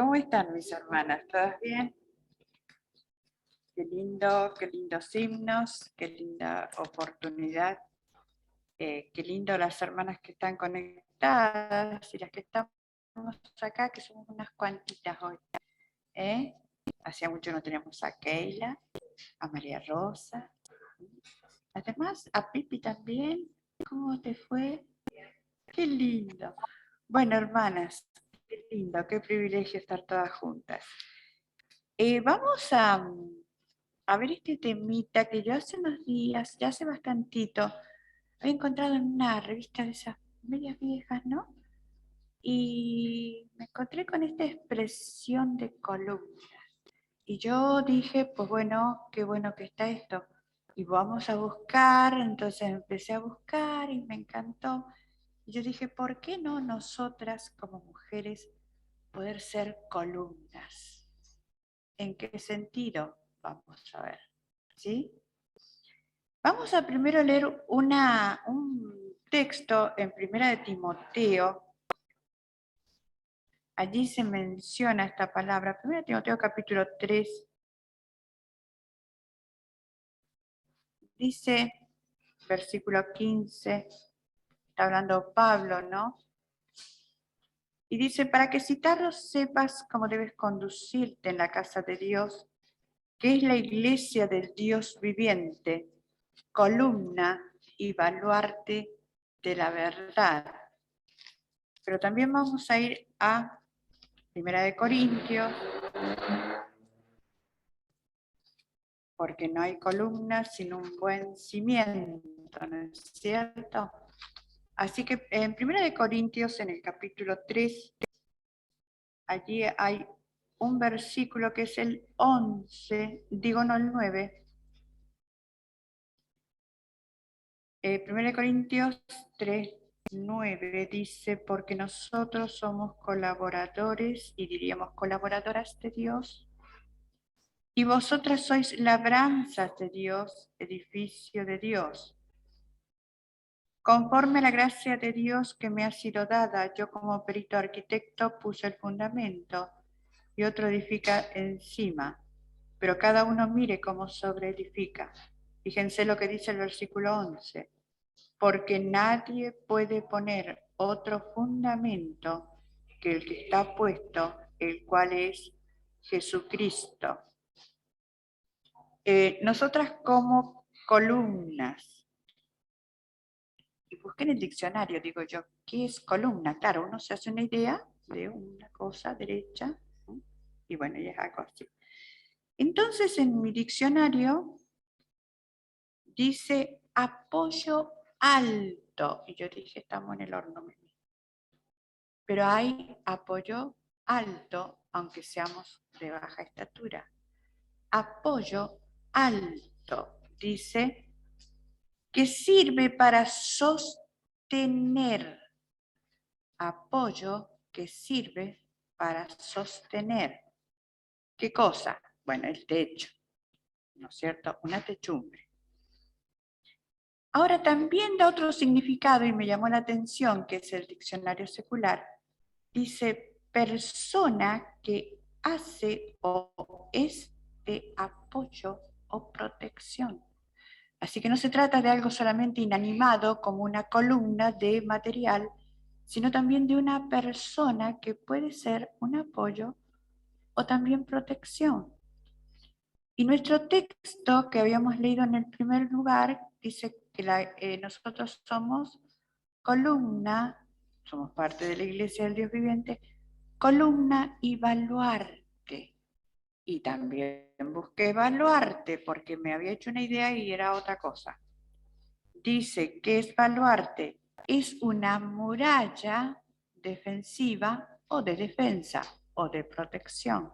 ¿Cómo están mis hermanas? ¿Todas bien? Qué lindos himnos, qué linda oportunidad, qué lindo las hermanas que están conectadas y las que estamos acá, que somos unas cuantitas hoy. ¿eh? Hacía mucho no teníamos a Keila, a María Rosa, además a Pipi también. ¿Cómo te fue? Qué lindo. Bueno, hermanas, qué lindo, qué privilegio estar todas juntas. Vamos a ver este temita que yo hace unos días, ya hace bastantito, había encontrado en una revista de esas medias viejas, ¿no? Y me encontré con esta expresión de columna. Y yo dije, pues bueno que está esto. Y vamos a buscar, entonces empecé a buscar y me encantó. Y yo dije, ¿por qué no nosotras como mujeres poder ser columnas? ¿En qué sentido? Vamos a ver, ¿sí? Vamos a primero leer un texto en Primera de Timoteo. Allí se menciona esta palabra. Primera de Timoteo capítulo 3. Dice, versículo 15, está hablando Pablo, ¿no? Y dice, para que citarlo sepas cómo debes conducirte en la casa de Dios, que es la iglesia del Dios viviente, columna y baluarte de la verdad. Pero también vamos a ir a Primera de Corintios, porque no hay columna sin un buen cimiento, ¿no es cierto? Así que en Primera de Corintios, en el capítulo 3, allí hay un versículo que es el 11, digo no el 9. Primera de Corintios 3, 9 dice, porque nosotros somos colaboradores, y diríamos colaboradoras de Dios, y vosotras sois labranzas de Dios, edificio de Dios. Conforme a la gracia de Dios que me ha sido dada, yo como perito arquitecto puse el fundamento y otro edifica encima, pero cada uno mire cómo sobreedifica. Fíjense lo que dice el versículo 11, porque nadie puede poner otro fundamento que el que está puesto, el cual es Jesucristo. Nosotras como columnas, y busqué en el diccionario, digo yo, ¿qué es columna? Claro, uno se hace una idea de una cosa derecha, ¿no? Y bueno, ya es algo así. Entonces, en mi diccionario dice apoyo alto, y yo dije, estamos en el horno. Pero hay apoyo alto, aunque seamos de baja estatura. Apoyo alto, dice, que sirve para sostener. Apoyo que sirve para sostener. ¿Qué cosa? Bueno, el techo, ¿no es cierto? Una techumbre. Ahora también da otro significado y me llamó la atención, que es el diccionario secular. Dice, persona que hace o es de apoyo o protección. Así que no se trata de algo solamente inanimado como una columna de material, sino también de una persona que puede ser un apoyo o también protección. Y nuestro texto que habíamos leído en el primer lugar dice que nosotros somos columna, somos parte de la iglesia del Dios viviente, columna y baluarte. Y también busqué baluarte porque me había hecho una idea y era otra cosa. Dice que es baluarte, es una muralla defensiva o de defensa o de protección.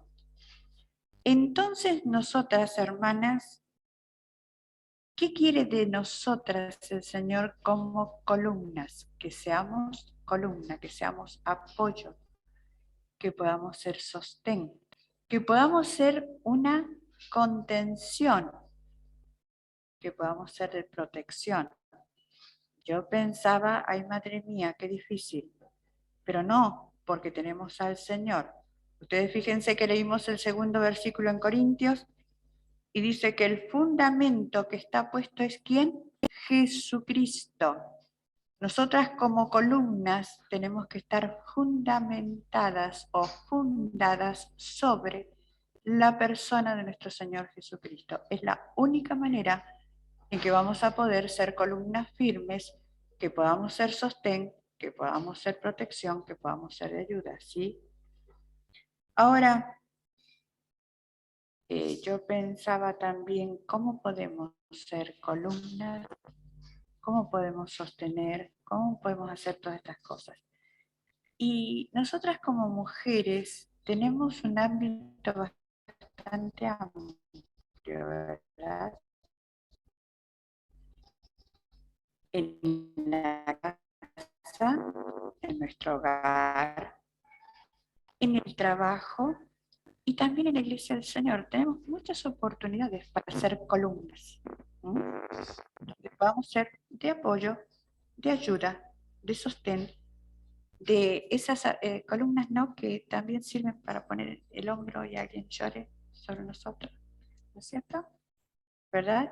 Entonces nosotras, hermanas, ¿qué quiere de nosotras el Señor como columnas? Que seamos columna, que seamos apoyo, que podamos ser sostén, que podamos ser una contención, que podamos ser de protección. Yo pensaba, ay madre mía, qué difícil, pero no, porque tenemos al Señor. Ustedes fíjense que leímos el segundo versículo en Corintios y dice que el fundamento que está puesto es ¿quién? Jesucristo. Nosotras como columnas tenemos que estar fundamentadas o fundadas sobre la persona de nuestro Señor Jesucristo. Es la única manera en que vamos a poder ser columnas firmes, que podamos ser sostén, que podamos ser protección, que podamos ser de ayuda, ¿sí? Ahora, yo pensaba también cómo podemos ser columnas, cómo podemos sostener, cómo podemos hacer todas estas cosas. Y nosotras como mujeres tenemos un ámbito bastante amplio, ¿verdad? En la casa, en nuestro hogar, en el trabajo y también en la iglesia del Señor. Tenemos muchas oportunidades para ser columnas, donde podamos ser de apoyo, de ayuda, de sostén, de esas columnas, ¿no?, que también sirven para poner el hombro y alguien llore sobre nosotros, ¿no es cierto? ¿Verdad?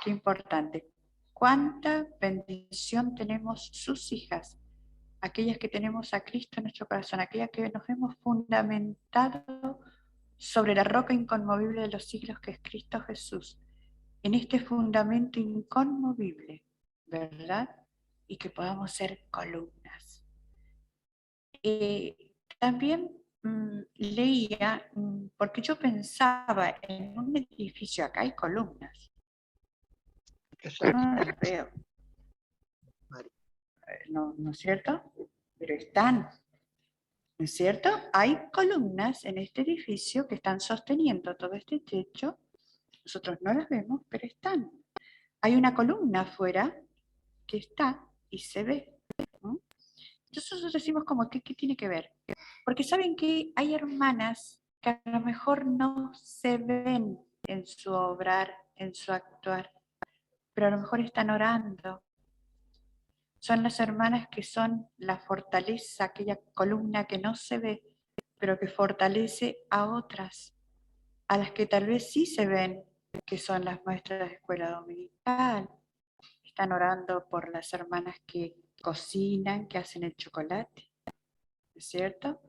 Qué importante. ¿Cuánta bendición tenemos sus hijas? Aquellas que tenemos a Cristo en nuestro corazón, aquellas que nos hemos fundamentado sobre la roca inconmovible de los siglos que es Cristo Jesús, en este fundamento inconmovible, ¿verdad? Y que podamos ser columnas. También leía, porque yo pensaba en un edificio, acá hay columnas, no las veo, ¿no es cierto? Pero están, ¿no es cierto? Hay columnas en este edificio que están sosteniendo todo este techo, nosotros no las vemos, pero están. Hay una columna afuera que está y se ve, ¿no? Entonces nosotros decimos como, ¿qué tiene que ver? Porque saben que hay hermanas que a lo mejor no se ven en su obrar, en su actuar, pero a lo mejor están orando. Son las hermanas que son la fortaleza, aquella columna que no se ve, pero que fortalece a otras, a las que tal vez sí se ven, que son las maestras de escuela dominical. Están orando por las hermanas que cocinan, que hacen el chocolate, ¿es cierto?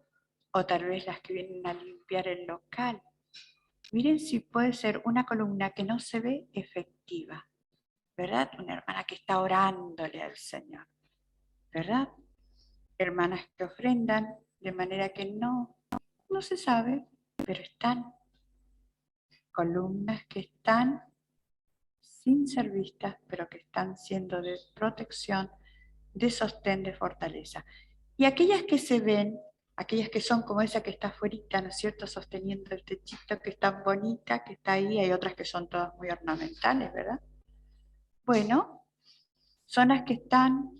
O tal vez las que vienen a limpiar el local. Miren si puede ser una columna que no se ve efectiva, ¿verdad? Una hermana que está orándole al Señor, ¿verdad? Hermanas que ofrendan de manera que no se sabe, pero están. Columnas que están sin ser vistas, pero que están siendo de protección, de sostén, de fortaleza. Y aquellas que se ven, aquellas que son como esa que está afuera, ¿no es cierto?, sosteniendo el techito, que es tan bonita, que está ahí, hay otras que son todas muy ornamentales, ¿verdad? Bueno, son las que están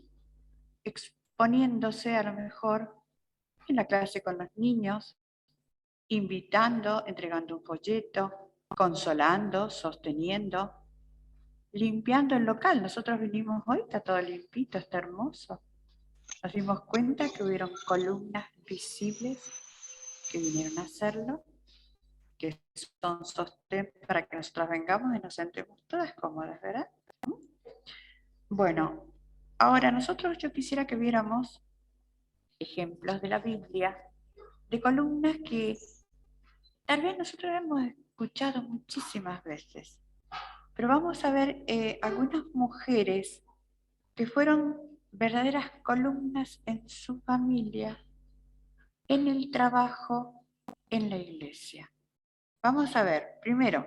exponiéndose a lo mejor en la clase con los niños, invitando, entregando un folleto, consolando, sosteniendo, limpiando el local. Nosotros vinimos hoy, está todo limpito, está hermoso. Nos dimos cuenta que hubieron columnas visibles que vinieron a hacerlo, que son sostén para que nosotros vengamos y nos sentemos todas cómodas, ¿verdad? Bueno, ahora yo quisiera que viéramos ejemplos de la Biblia, de columnas que tal vez nosotros hemos escuchado muchísimas veces, pero vamos a ver algunas mujeres que fueron verdaderas columnas en su familia, en el trabajo, en la iglesia. Vamos a ver, primero,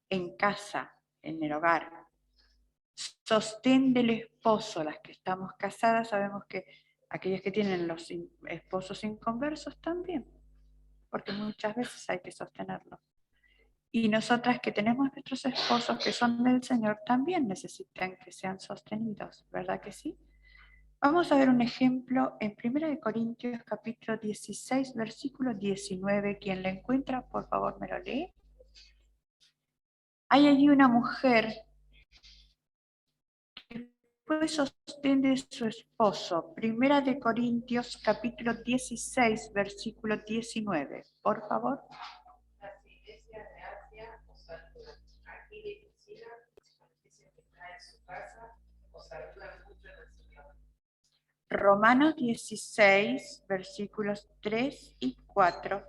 en casa, en el hogar, sostén del esposo. Las que estamos casadas sabemos que aquellas que tienen los esposos inconversos también, porque muchas veces hay que sostenerlos. Y nosotras que tenemos nuestros esposos que son del Señor también necesitan que sean sostenidos, ¿verdad que sí? Vamos a ver un ejemplo en 1 Corintios capítulo 16, versículo 19. Quien lo encuentra, por favor, me lo lee. Hay allí una mujer que fue sostén de su esposo. Primera de Corintios, capítulo 16, versículo 19. Por favor. Las iglesias de Asia os saludan. Aquila y Priscila, que está en su casa, os saludan mucho en el Señor. Romanos 16, versículos 3 y 4.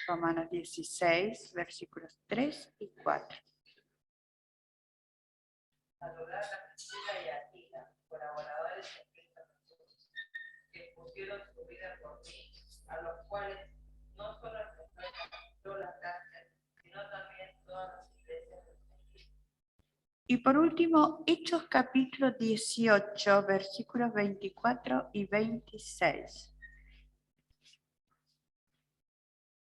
Romanos 16, versículos 3 y 4. Saludad a Priscila y a Aquila, colaboradores en Cristo Jesús, que pusieron su vida por mí, a los cuales no solo yo la cárcel, sino también todas las iglesias del mundo. Y por último, Hechos capítulo 18, versículos 24 y 26.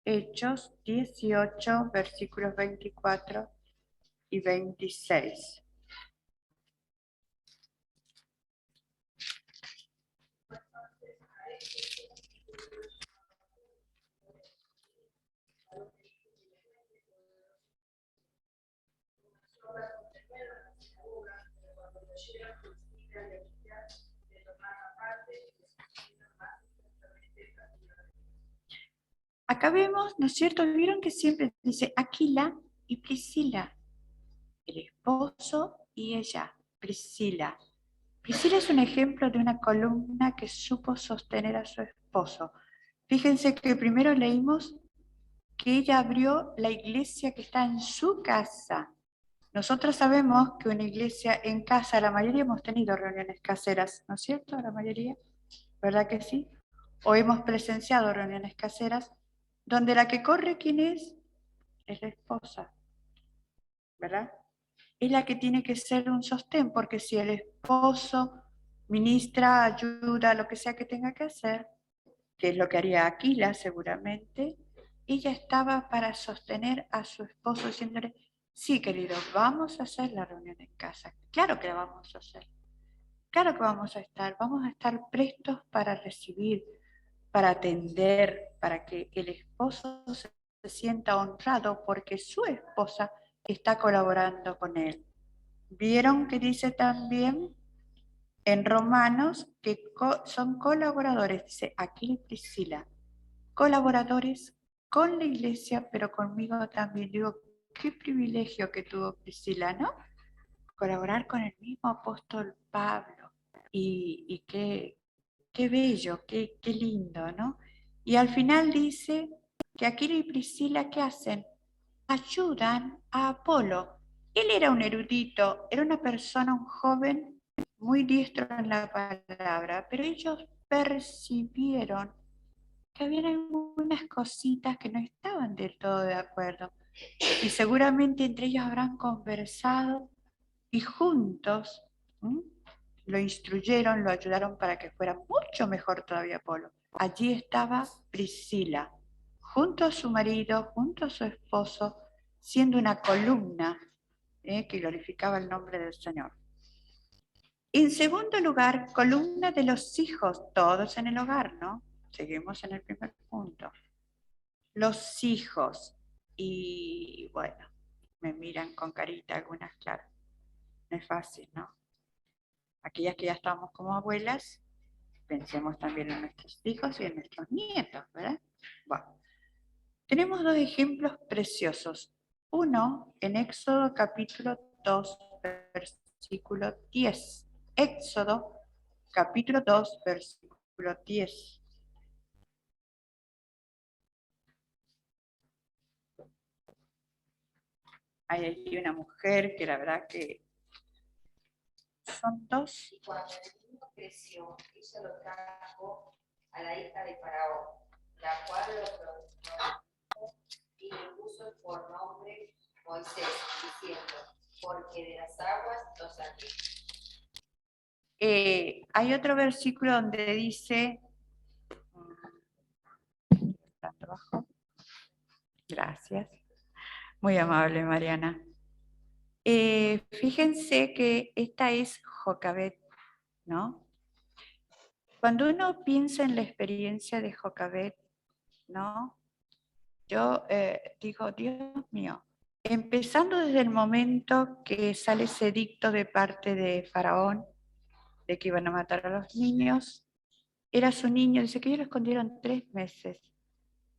Hechos 18, versículos 24 y 26. Acá vemos, ¿no es cierto? Vieron que siempre dice Aquila y Priscila, el esposo y ella, Priscila. Priscila es un ejemplo de una columna que supo sostener a su esposo. Fíjense que primero leímos que ella abrió la iglesia que está en su casa. Nosotros sabemos que una iglesia en casa, la mayoría hemos tenido reuniones caseras, ¿no es cierto? La mayoría, ¿verdad que sí? O hemos presenciado reuniones caseras donde la que corre, ¿quién es? Es la esposa, ¿verdad? Es la que tiene que ser un sostén, porque si el esposo ministra, ayuda, lo que sea que tenga que hacer, que es lo que haría Aquila seguramente, ella estaba para sostener a su esposo diciéndole, sí querido, vamos a hacer la reunión en casa, claro que la vamos a hacer, claro que vamos a estar prestos para recibir, para atender, para que el esposo se sienta honrado porque su esposa está colaborando con él. ¿Vieron que dice también en Romanos que son colaboradores? Dice Aquila y Priscila, colaboradores con la iglesia, pero conmigo también. Digo, qué privilegio que tuvo Priscila, ¿no? Colaborar con el mismo apóstol Pablo. Y qué bello, qué lindo, ¿no? Y al final dice que Aquila y Priscila, ¿qué hacen? Ayudan a Apolo. Él era un erudito, era una persona, un joven muy diestro en la palabra, pero ellos percibieron que había algunas cositas que no estaban del todo de acuerdo. Y seguramente entre ellos habrán conversado y juntos lo instruyeron, lo ayudaron para que fuera mucho mejor todavía Apolo. Allí estaba Priscila, junto a su marido, junto a su esposo, siendo una columna que glorificaba el nombre del Señor. En segundo lugar, columna de los hijos, todos en el hogar, ¿no? Seguimos en el primer punto. Los hijos, y bueno, me miran con carita algunas, claro, no es fácil, ¿no? Aquellas que ya estamos como abuelas, pensemos también en nuestros hijos y en nuestros nietos, ¿verdad? Bueno, tenemos dos ejemplos preciosos. Uno en Éxodo capítulo 2, versículo 10. Éxodo capítulo 2, versículo 10. Hay allí una mujer que la verdad que son dos. Y cuando el niño creció, ella lo trajo a la hija de Faraón, la cual lo produjo y le puso por nombre Moisés, diciendo, porque de las aguas lo saqué. Hay otro versículo donde dice, gracias, muy amable Mariana. Fíjense que esta es Jocabet, ¿no? Cuando uno piensa en la experiencia de Jocabet, ¿no? Yo digo, Dios mío, Empezando desde el momento que sale ese edicto de parte de Faraón de que iban a matar a los niños, era su niño, dice que ellos lo escondieron 3 meses.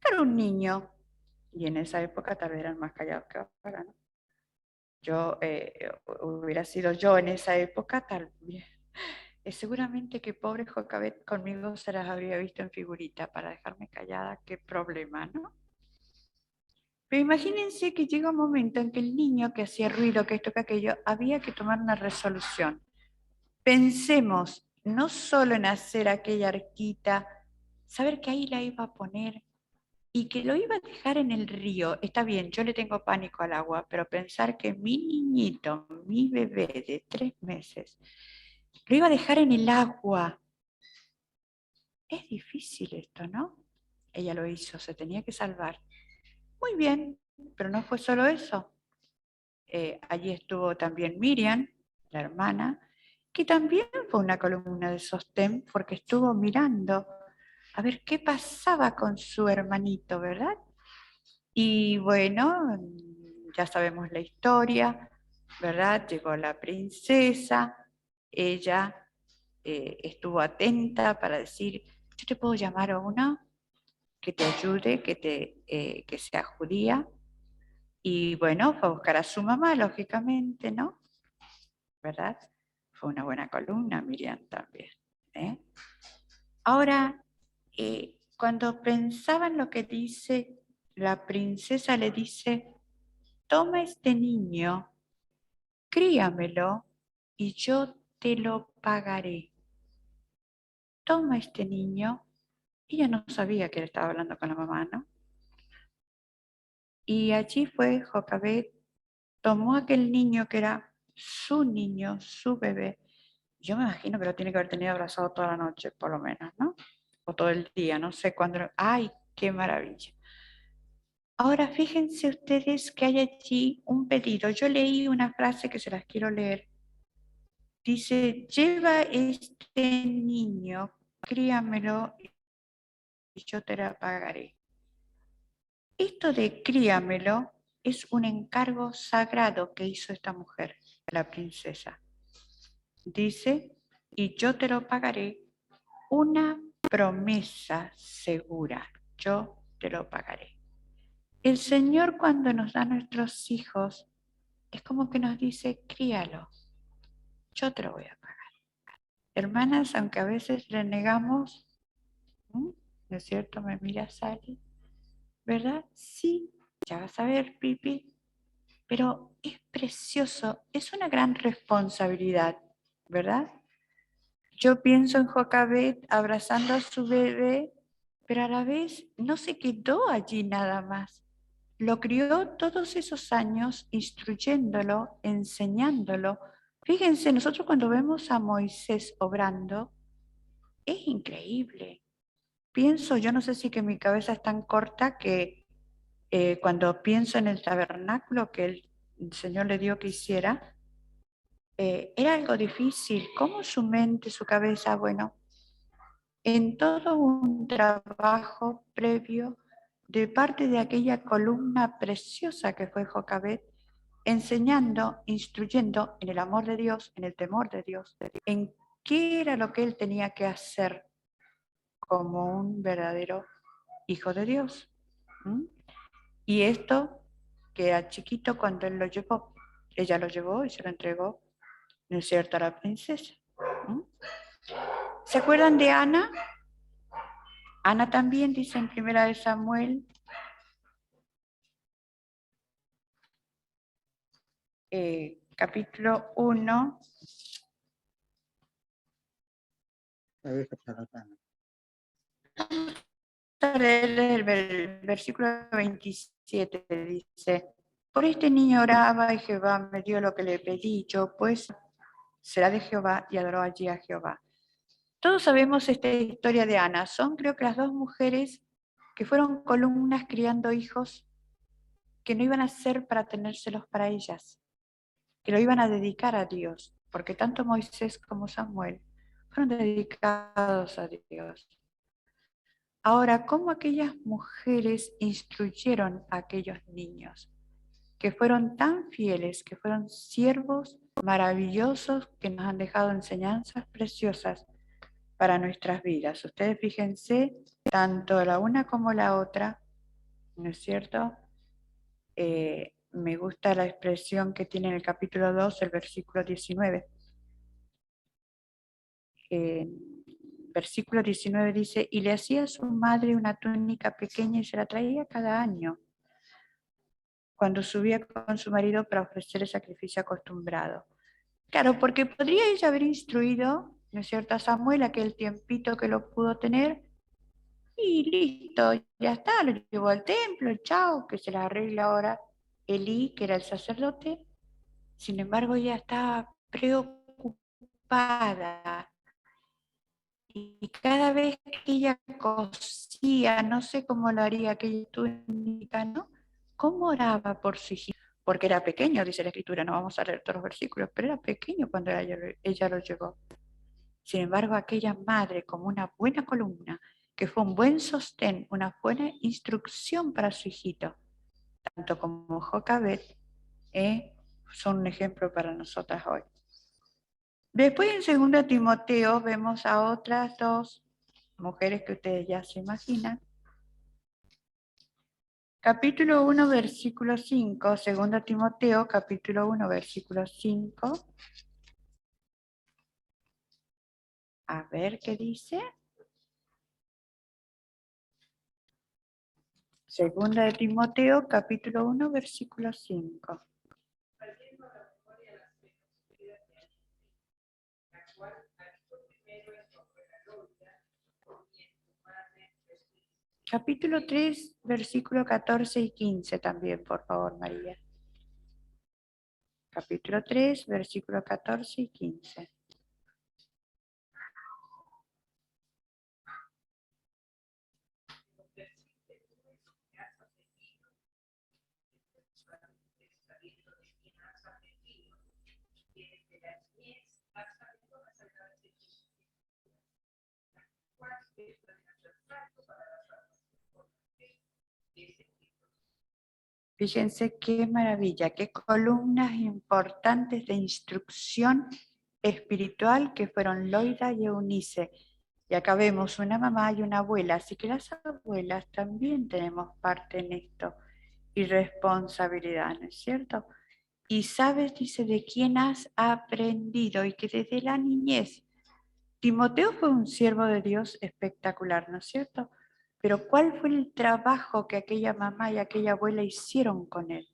Era un niño, y en esa época tal vez eran más callados que ahora, ¿no? Yo, hubiera sido yo en esa época, tal vez. Seguramente que pobre Jocabet conmigo se las habría visto en figurita para dejarme callada, qué problema, ¿no? Pero imagínense que llega un momento en que el niño que hacía ruido, que esto, que aquello, había que tomar una resolución. Pensemos no solo en hacer aquella arquita, saber que ahí la iba a poner y que lo iba a dejar en el río. Está bien, yo le tengo pánico al agua, pero pensar que mi niñito, mi bebé de 3 meses, lo iba a dejar en el agua. Es difícil esto, ¿no? Ella lo hizo, se tenía que salvar. Muy bien, pero no fue solo eso. Allí estuvo también Miriam, la hermana, que también fue una columna de sostén porque estuvo mirando a ver qué pasaba con su hermanito, ¿verdad? Y bueno, ya sabemos la historia, ¿verdad? Llegó la princesa, ella estuvo atenta para decir, yo te puedo llamar a uno que te ayude, que sea judía. Y bueno, fue a buscar a su mamá, lógicamente, ¿no? ¿Verdad? Fue una buena columna, Miriam también. ¿Eh? Ahora, cuando pensaba en lo que dice, la princesa le dice, toma este niño, críamelo y yo te lo pagaré. Toma este niño. Ella no sabía que él estaba hablando con la mamá, ¿no? Y allí fue Jocabet, tomó aquel niño que era su niño, su bebé. Yo me imagino que lo tiene que haber tenido abrazado toda la noche, por lo menos, ¿no? O todo el día, no sé cuándo. ¡Ay, qué maravilla! Ahora fíjense ustedes que hay allí un pedido. Yo leí una frase que se las quiero leer. Dice, lleva este niño, críamelo y yo te la pagaré. Esto de críamelo es un encargo sagrado que hizo esta mujer, la princesa. Dice, y yo te lo pagaré, una promesa segura, yo te lo pagaré. El Señor cuando nos da nuestros hijos es como que nos dice, críalo, yo te lo voy a pagar. Hermanas, aunque a veces le negamos, ¿no es cierto? Me mira Sally, ¿verdad? Sí, ya vas a ver, Pipi, pero es precioso, es una gran responsabilidad, ¿verdad? Yo pienso en Jocabet abrazando a su bebé, pero a la vez no se quedó allí nada más. Lo crió todos esos años instruyéndolo, enseñándolo. Fíjense, nosotros cuando vemos a Moisés obrando, es increíble. Pienso, yo no sé si que mi cabeza es tan corta que cuando pienso en el tabernáculo que el Señor le dio que hiciera, era algo difícil. ¿Cómo su mente, su cabeza, bueno, en todo un trabajo previo de parte de aquella columna preciosa que fue Jocabet, enseñando, instruyendo en el amor de Dios, en el temor de Dios, en qué era lo que él tenía que hacer como un verdadero hijo de Dios. ¿Mm? Y esto, que a chiquito cuando él lo llevó, ella lo llevó y se lo entregó, ¿no es cierto?, a la princesa. ¿Mm? ¿Se acuerdan de Ana? Ana también dice en Primera de Samuel, capítulo 1, el versículo 27 dice, por este niño oraba y Jehová me dio lo que le pedí, yo pues será de Jehová y adoró allí a Jehová. Todos sabemos esta historia de Ana, son creo que las dos mujeres que fueron columnas criando hijos que no iban a ser para tenérselos para ellas, que lo iban a dedicar a Dios, porque tanto Moisés como Samuel fueron dedicados a Dios. Ahora, ¿cómo aquellas mujeres instruyeron a aquellos niños? que fueron tan fieles, que fueron siervos maravillosos, que nos han dejado enseñanzas preciosas para nuestras vidas. Ustedes fíjense, tanto la una como la otra, ¿no es cierto? Me gusta la expresión que tiene en el capítulo 2, el versículo 19. Versículo 19 dice, y le hacía a su madre una túnica pequeña y se la traía cada año, cuando subía con su marido para ofrecer el sacrificio acostumbrado. Claro, porque podría ella haber instruido, ¿no es cierto?, a Samuel aquel tiempito que lo pudo tener, y listo, ya está, lo llevó al templo, chao, que se la arregle ahora Elí, que era el sacerdote. Sin embargo, ella estaba preocupada y cada vez que ella cosía, no sé cómo lo haría aquella túnica, ¿no? ¿Cómo oraba por su hijito? Porque era pequeño, dice la escritura, no vamos a leer todos los versículos, pero era pequeño cuando ella lo llevó. Sin embargo, aquella madre, como una buena columna, que fue un buen sostén, una buena instrucción para su hijito, tanto como Jocabet, son un ejemplo para nosotras hoy. Después en 2 Timoteo vemos a otras dos mujeres que ustedes ya se imaginan. Capítulo 1, versículo 5, 2 Timoteo, capítulo 1, versículo 5. A ver qué dice. 2 Timoteo, capítulo 1, versículo 5. trayendo a la memoria las penas sufridas de Anita, la cual habitó primero en tu abuela Loida y en tu madre Jesús. Capítulo 3, versículo 14 y 15 también, por favor, María. Capítulo 3, versículo 14 y 15. Fíjense qué maravilla, qué columnas importantes de instrucción espiritual que fueron Loida y Eunice. Y acá vemos una mamá y una abuela, así que las abuelas también tenemos parte en esto y responsabilidad, ¿no es cierto? Y sabes, dice, de quién has aprendido y que desde la niñez. Timoteo fue un siervo de Dios espectacular, ¿no es cierto? Pero ¿cuál fue el trabajo que aquella mamá y aquella abuela hicieron con él?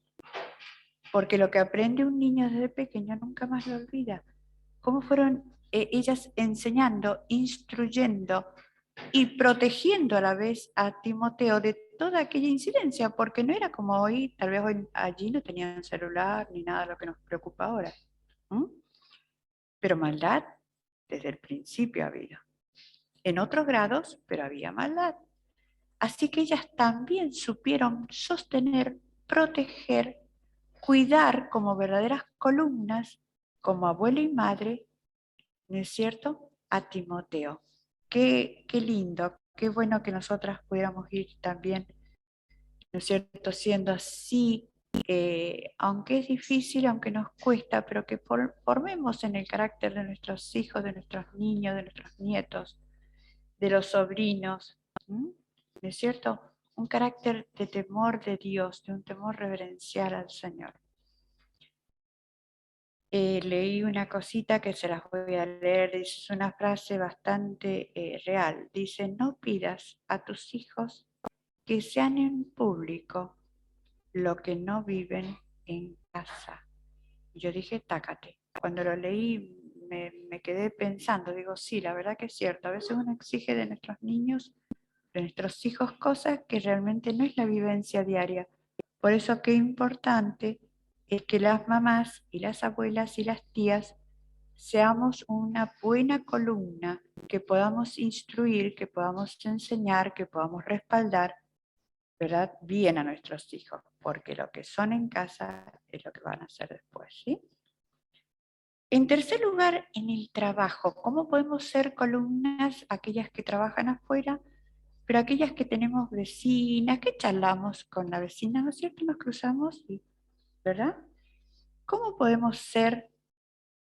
Porque lo que aprende un niño desde pequeño nunca más lo olvida. ¿Cómo fueron ellas enseñando, instruyendo y protegiendo a la vez a Timoteo de toda aquella incidencia? Porque no era como hoy, tal vez hoy allí no tenían celular ni nada de lo que nos preocupa ahora. ¿Mm? Pero maldad desde el principio ha habido. En otros grados, pero había maldad. Así que ellas también supieron sostener, proteger, cuidar como verdaderas columnas, como abuela y madre, ¿no es cierto?, a Timoteo. Qué lindo, qué bueno que nosotras pudiéramos ir también, ¿no es cierto?, siendo así, aunque es difícil, aunque nos cuesta, pero que formemos en el carácter de nuestros hijos, de nuestros niños, de nuestros nietos, de los sobrinos, ¿no es cierto? Un carácter de temor de Dios, de un temor reverencial al Señor. Leí una cosita que se las voy a leer, es una frase bastante real. Dice, no pidas a tus hijos que sean en público lo que no viven en casa. Y yo dije, tácate. Cuando lo leí me quedé pensando, digo, sí, la verdad que es cierto. A veces uno exige de nuestros niños, de nuestros hijos, cosas que realmente no es la vivencia diaria. Por eso qué importante es que las mamás y las abuelas y las tías seamos una buena columna, que podamos instruir, que podamos enseñar, que podamos respaldar, ¿verdad?, bien a nuestros hijos, porque lo que son en casa es lo que van a hacer después, ¿sí? En tercer lugar, en el trabajo. ¿Cómo podemos ser columnas aquellas que trabajan afuera, pero aquellas que tenemos vecinas, que charlamos con la vecina, ¿no es cierto? Nos cruzamos y ¿verdad? ¿Cómo podemos ser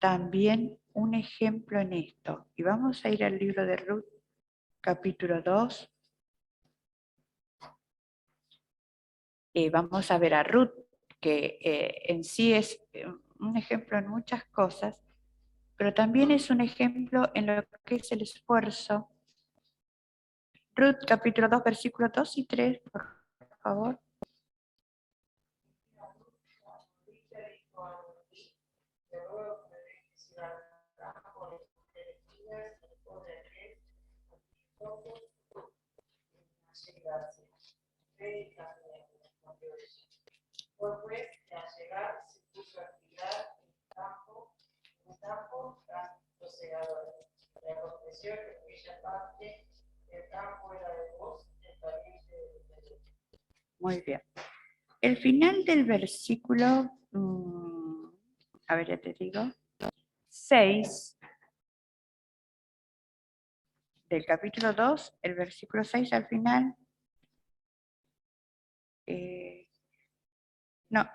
también un ejemplo en esto? Y vamos a ir al libro de Ruth, capítulo 2. Vamos a ver a Ruth, que en sí es un ejemplo en muchas cosas, pero también es un ejemplo en lo que es el esfuerzo. Ruth, capítulo 2, versículos 2 y 3, por favor. Fue pues que al llegar se puso a activar en el campo tras los segadores. Le aconteció que en aquella parte del campo era de voz el pariente de. Muy bien. El final del versículo, a ver, ya te digo, 6 del capítulo 2, el versículo 6 al final. No,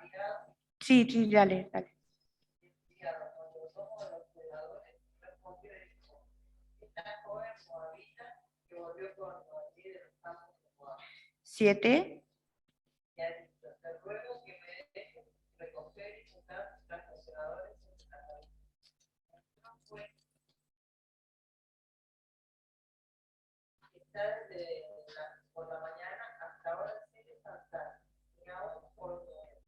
sí, sí, dale, dale. 7. Te ruego que me dejes recoger y juntar las conservadores en la cabeza. No fue. Está desde por la mañana hasta ahora sin descansar, ni aún por comer.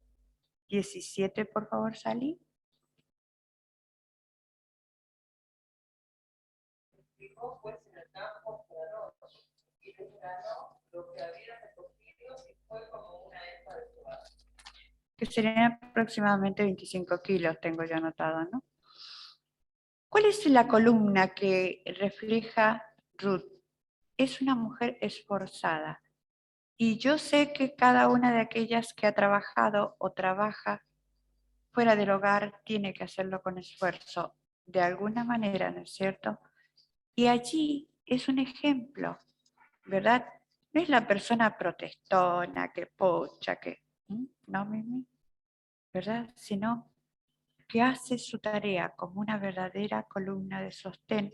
17, por favor, Sally. Fijó pues en el campo por la noche y desgranó lo que había recogido y fue como una epa de cebada. Que serían aproximadamente 25 kilos, tengo ya anotado, ¿no? ¿Cuál es la columna que refleja Ruth? Es una mujer esforzada. Y yo sé que cada una de aquellas que ha trabajado o trabaja fuera del hogar tiene que hacerlo con esfuerzo, de alguna manera, ¿no es cierto? Y allí es un ejemplo, ¿verdad? No es la persona protestona, que pocha, que... No, Mimi, ¿verdad? Sino que hace su tarea como una verdadera columna de sostén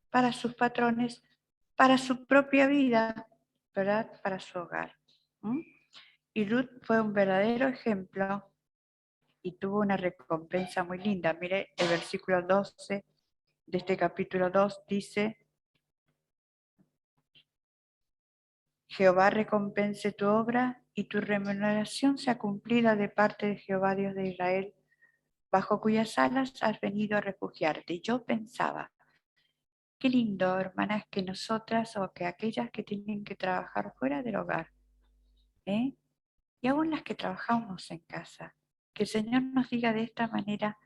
para sus patrones, para su propia vida, ¿verdad? Para su hogar. Y Ruth fue un verdadero ejemplo y tuvo una recompensa muy linda. Mire, el versículo 12 de este capítulo 2 dice: Jehová recompense tu obra y tu remuneración sea cumplida de parte de Jehová Dios de Israel, bajo cuyas alas has venido a refugiarte. Y yo pensaba, qué lindo, hermanas, que nosotras o que aquellas que tienen que trabajar fuera del hogar, ¿eh? Y aún las que trabajamos en casa, que el Señor nos diga de esta manera,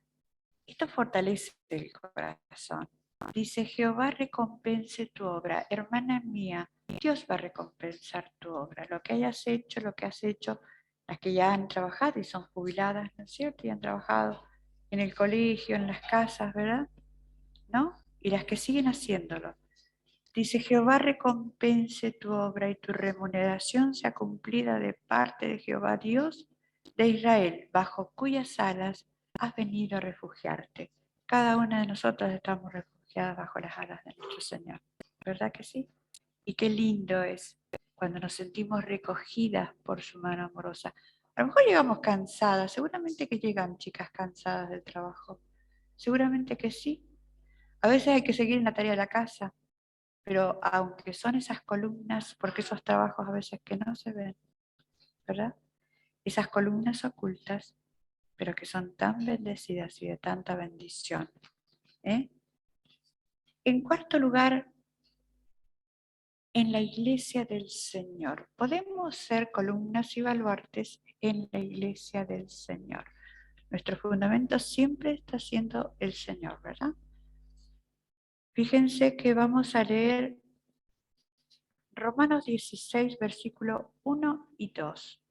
esto fortalece el corazón. Dice, Jehová recompense tu obra. Hermana mía, Dios va a recompensar tu obra. Lo que hayas hecho, lo que has hecho, las que ya han trabajado y son jubiladas, ¿no es cierto? Y han trabajado en el colegio, en las casas, ¿verdad? ¿No? Y las que siguen haciéndolo. Dice, Jehová recompense tu obra y tu remuneración sea cumplida de parte de Jehová Dios de Israel, bajo cuyas alas has venido a refugiarte. Cada una de nosotras estamos refugiadas bajo las alas de nuestro Señor. ¿Verdad que sí? Y qué lindo es cuando nos sentimos recogidas por su mano amorosa. A lo mejor llegamos cansadas, seguramente que llegan chicas cansadas del trabajo. Seguramente que sí. A veces hay que seguir en la tarea de la casa, pero aunque son esas columnas, porque esos trabajos a veces que no se ven, ¿verdad? Esas columnas ocultas, pero que son tan bendecidas y de tanta bendición. ¿eh? En cuarto lugar, en la iglesia del Señor. Podemos ser columnas y baluartes en la iglesia del Señor. Nuestro fundamento siempre está siendo el Señor, ¿verdad? Fíjense que vamos a leer Romanos 16, versículo 1 y 2.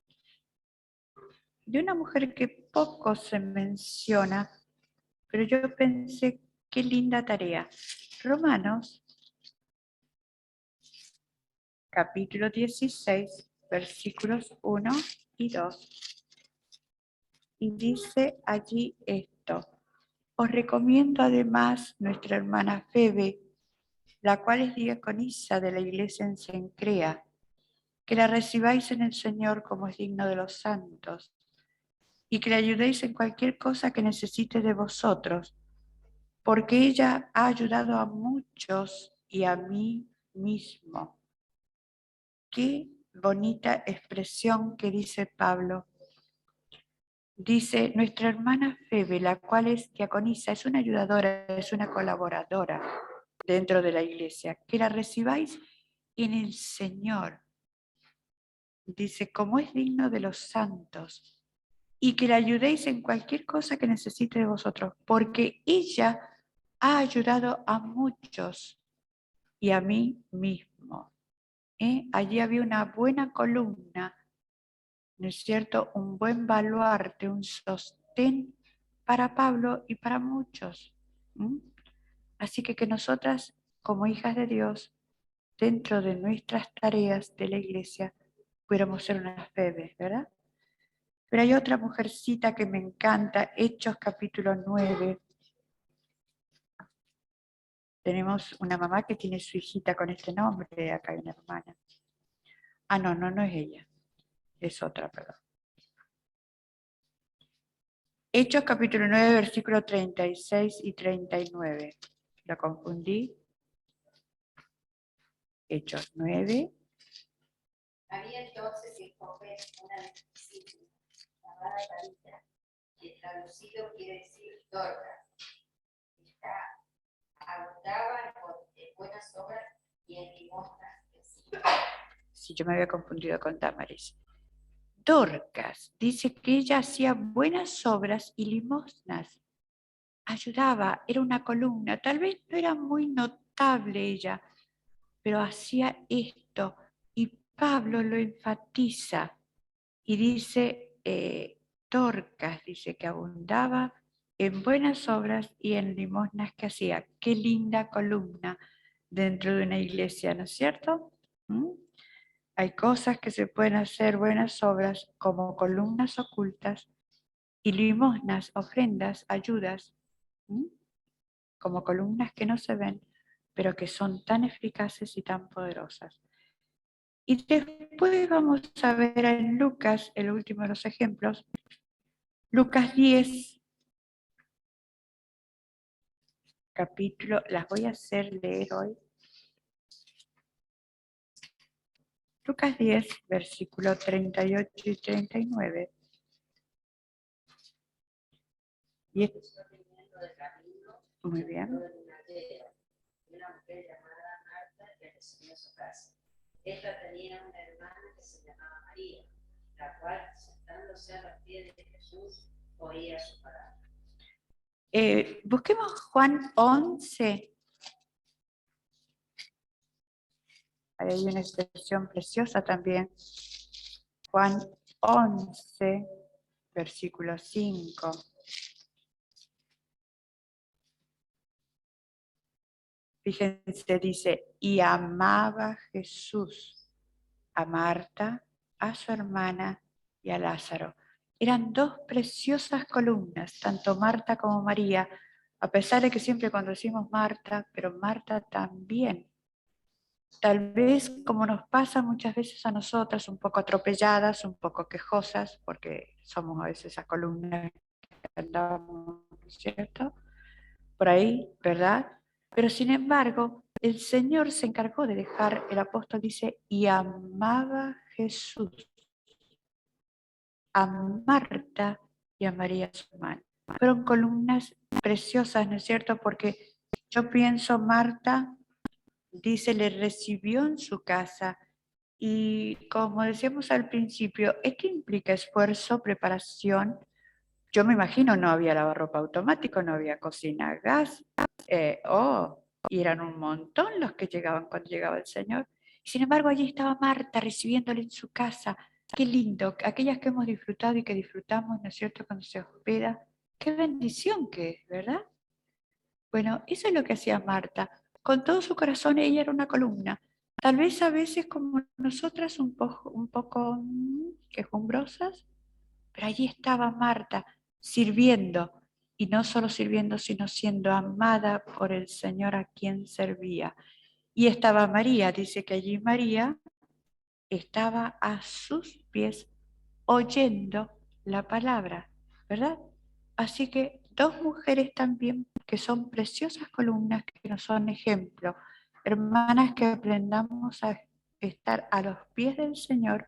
De una mujer que poco se menciona, pero yo pensé, qué linda tarea. Romanos, capítulo 16, versículos 1 y 2. y dice allí esto. Os recomiendo además nuestra hermana Febe, la cual es diaconisa de la iglesia en Cencrea, que la recibáis en el Señor como es digno de los santos, y que le ayudéis en cualquier cosa que necesite de vosotros, porque ella ha ayudado a muchos y a mí mismo. Qué bonita expresión que dice Pablo. Dice, nuestra hermana Febe, la cual es diaconisa, es una ayudadora, es una colaboradora dentro de la iglesia, que la recibáis en el Señor. Dice, como es digno de los santos, y que la ayudéis en cualquier cosa que necesite de vosotros, porque ella ha ayudado a muchos y a mí mismo. Allí había una buena columna, ¿no es cierto? Un buen baluarte, un sostén para Pablo y para muchos. Así que nosotras, como hijas de Dios, dentro de nuestras tareas de la iglesia, pudiéramos ser unas bebés, ¿verdad? Pero hay otra mujercita que me encanta, Hechos capítulo 9. Tenemos una mamá que tiene su hijita con este nombre, acá hay una hermana. Ah, no es ella, es otra, perdón. Hechos capítulo 9, versículos 36 y 39. ¿La confundí? Hechos 9. Había entonces en Jope una discípula llamada Tabita, que traducido quiere decir Dorcas. Abundaba en buenas obras y en limosnas. Sí, yo me había confundido con Damaris. Dorcas dice que ella hacía buenas obras y limosnas. Ayudaba, era una columna. Tal vez no era muy notable ella, pero hacía esto. Y Pablo lo enfatiza y dice, Dorcas, dice que abundaba en buenas obras y en limosnas que hacía. Qué linda columna dentro de una iglesia, ¿no es cierto? Hay cosas que se pueden hacer buenas obras como columnas ocultas y limosnas, ofrendas, ayudas, como columnas que no se ven, pero que son tan eficaces y tan poderosas. Y después vamos a ver en Lucas, el último de los ejemplos, Lucas 10, capítulo, las voy a hacer leer hoy. Lucas 10, versículo 38 y 39. Y muy bien. Una mujer llamada Marta que recibió su casa. Esta tenía una hermana que se llamaba María, la cual, sentándose a los pies de Jesús, oía su palabra. Busquemos Juan 11. Ahí hay una expresión preciosa también. Juan 11, versículo 5. Fíjense, dice, y amaba Jesús a Marta, a su hermana y a Lázaro. Eran dos preciosas columnas, tanto Marta como María, a pesar de que siempre cuando decimos Marta, pero Marta también. Tal vez como nos pasa muchas veces a nosotras, un poco atropelladas, un poco quejosas, porque somos a veces esa columna que andamos, ¿cierto? Por ahí, ¿verdad? Pero sin embargo, el Señor se encargó de dejar, el apóstol dice, y amaba Jesús a Marta y a María su hermana. Fueron columnas preciosas, ¿no es cierto? Porque yo pienso, Marta, dice, le recibió en su casa y como decíamos al principio, esto implica esfuerzo, preparación. Yo me imagino no había lavarropa automático, no había cocina a gas, y eran un montón los que llegaban cuando llegaba el Señor. Sin embargo, allí estaba Marta recibiéndole en su casa. Qué lindo, aquellas que hemos disfrutado y que disfrutamos, ¿no es cierto?, cuando se hospeda. Qué bendición que es, ¿verdad? Bueno, eso es lo que hacía Marta. Con todo su corazón ella era una columna. Tal vez a veces como nosotras un poco quejumbrosas, pero allí estaba Marta sirviendo, y no solo sirviendo, sino siendo amada por el Señor a quien servía. Y estaba María, dice que allí María estaba a sus pies oyendo la palabra, ¿verdad? Así que dos mujeres también que son preciosas columnas, que nos son ejemplo, hermanas, que aprendamos a estar a los pies del Señor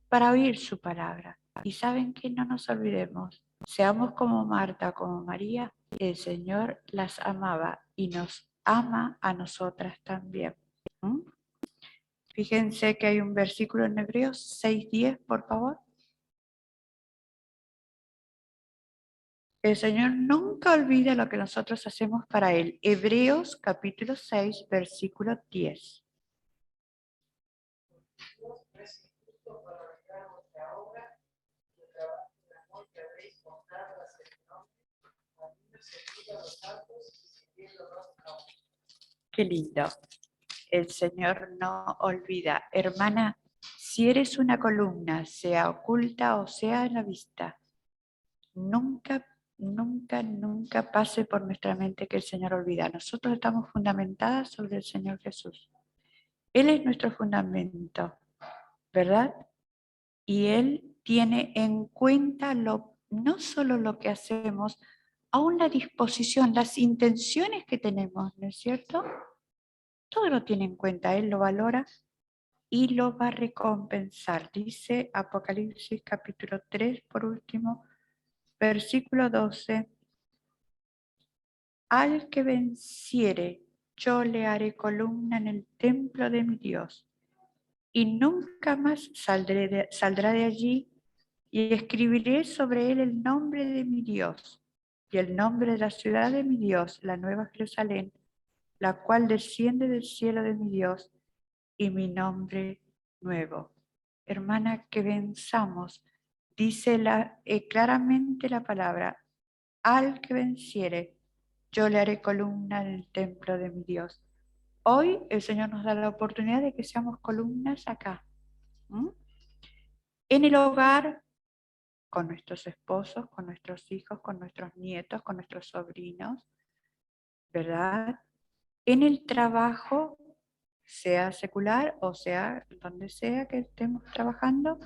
para oír su palabra. Y saben que no nos olvidemos, seamos como Marta, como María, el Señor las amaba y nos ama a nosotras también. ¿Mm? Fíjense que hay un versículo en Hebreos 6:10, por favor. El Señor nunca olvida lo que nosotros hacemos para Él. Hebreos capítulo 6, versículo 10. Dios es injusto para olvidar vuestra obra y el trabajo y el amor que habéis mostrado hacia el nombre, habiendo servido a los santos y sirviendo a los hombres. Qué lindo. El Señor no olvida. Hermana, si eres una columna, sea oculta o sea a la vista, nunca, nunca, nunca pase por nuestra mente que el Señor olvida. Nosotros estamos fundamentadas sobre el Señor Jesús. Él es nuestro fundamento, ¿verdad? Y Él tiene en cuenta no solo lo que hacemos, aún la disposición, las intenciones que tenemos, ¿no es cierto? Todo lo tiene en cuenta, Él lo valora y lo va a recompensar. Dice Apocalipsis capítulo 3, por último, versículo 12. Al que venciere, yo le haré columna en el templo de mi Dios, y nunca más saldrá de allí, y escribiré sobre él el nombre de mi Dios, y el nombre de la ciudad de mi Dios, la nueva Jerusalén, la cual desciende del cielo de mi Dios, y mi nombre nuevo. Hermana, que venzamos, dice claramente la palabra, al que venciere, yo le haré columna en el templo de mi Dios. Hoy el Señor nos da la oportunidad de que seamos columnas acá, ¿m? En el hogar, con nuestros esposos, con nuestros hijos, con nuestros nietos, con nuestros sobrinos, ¿verdad? En el trabajo, sea secular o sea donde sea que estemos trabajando,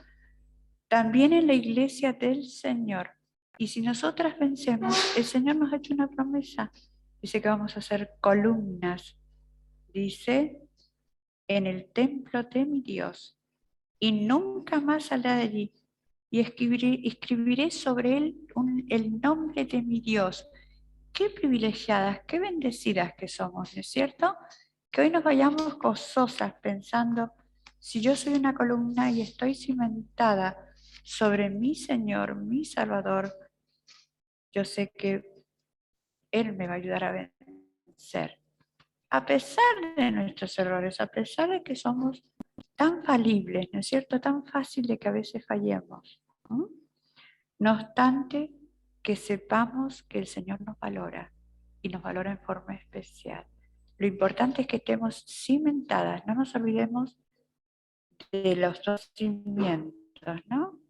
también en la iglesia del Señor. Y si nosotras vencemos, el Señor nos ha hecho una promesa. Dice que vamos a ser columnas, dice, en el templo de mi Dios, y nunca más saldrá de allí. Y escribiré sobre él el nombre de mi Dios. Qué privilegiadas, qué bendecidas que somos, ¿no es cierto? Que hoy nos vayamos gozosas pensando, si yo soy una columna y estoy cimentada sobre mi Señor, mi Salvador, yo sé que Él me va a ayudar a vencer. A pesar de nuestros errores, a pesar de que somos tan falibles, ¿no es cierto? Tan fácil de que a veces fallemos. ¿Mm? No obstante, que sepamos que el Señor nos valora y nos valora en forma especial. Lo importante es que estemos cimentadas, no nos olvidemos de los dos cimientos, ¿no?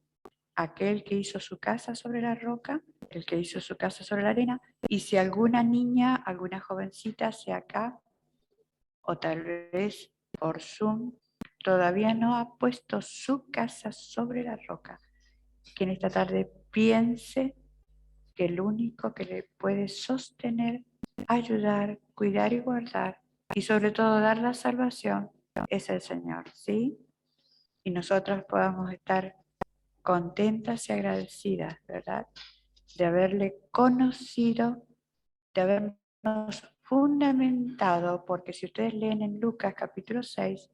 Aquel que hizo su casa sobre la roca, el que hizo su casa sobre la arena, y si alguna niña, alguna jovencita, sea acá, o tal vez por Zoom, todavía no ha puesto su casa sobre la roca, que en esta tarde piense que el único que le puede sostener, ayudar, cuidar y guardar, y sobre todo dar la salvación, es el Señor, ¿sí? Y nosotros podamos estar contentas y agradecidas, ¿verdad? De haberle conocido, de habernos fundamentado, porque si ustedes leen en Lucas capítulo 6,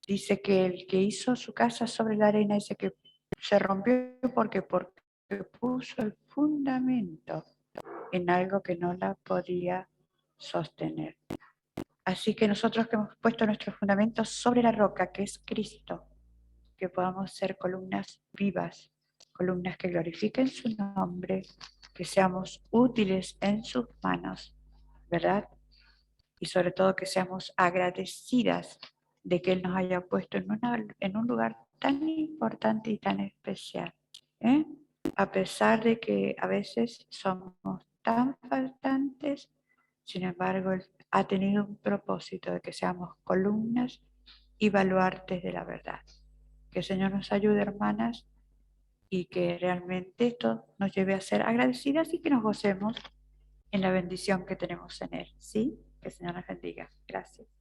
dice que el que hizo su casa sobre la arena, dice que se rompió porque puso el fundamento en algo que no la podía sostener. Así que nosotros que hemos puesto nuestros fundamentos sobre la roca, que es Cristo, que podamos ser columnas vivas, columnas que glorifiquen su nombre, que seamos útiles en sus manos, ¿verdad? Y sobre todo que seamos agradecidas de que Él nos haya puesto en un lugar tan importante y tan especial. ¿Eh? a pesar de que a veces somos tan faltantes, sin embargo, Él ha tenido un propósito de que seamos columnas y baluartes de la verdad. Que el Señor nos ayude, hermanas, y que realmente esto nos lleve a ser agradecidas y que nos gocemos en la bendición que tenemos en Él. ¿Sí? Que el Señor nos bendiga. Gracias.